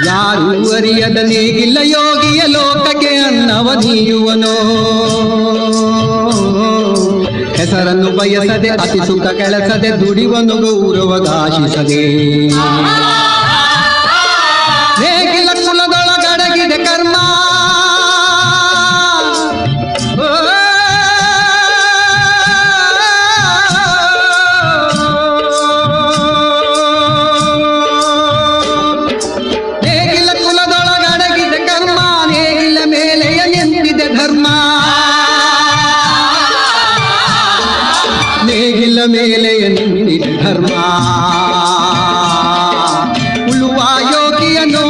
ಯಾರು ಅರಿಯದ ನೇಗಿಲ್ಲ ಯೋಗಿಯ ಲೋಕಕ್ಕೆ ಅನ್ನವ ನೀಯುವನೋ. ಹೆಸರನ್ನು ಬಯಸದೆ ಅತಿ ಸುಖ ಕೆಲಸದೆ ದುಡಿವನು ಗೌರವಗಾಶಿಸದೆ. ನೇಗಿಲ ಕುಲದೊಳಗಡಗಿದೆ ಕರ್ಮ, ನೇಗಿಲ ಕುಲದೊಳಗಡಗಿದೆ ಕರ್ಮ, ನೇಗಿಲ ಮೇಲೆಯ ನಿಂತಿದೆ ಧರ್ಮ. ನೇಗಿಲ ಮೇಲೆಯ ನಿಂತಿದೆ ಧರ್ಮ. ಉಳುವ ಯೋಗಿಯನೋ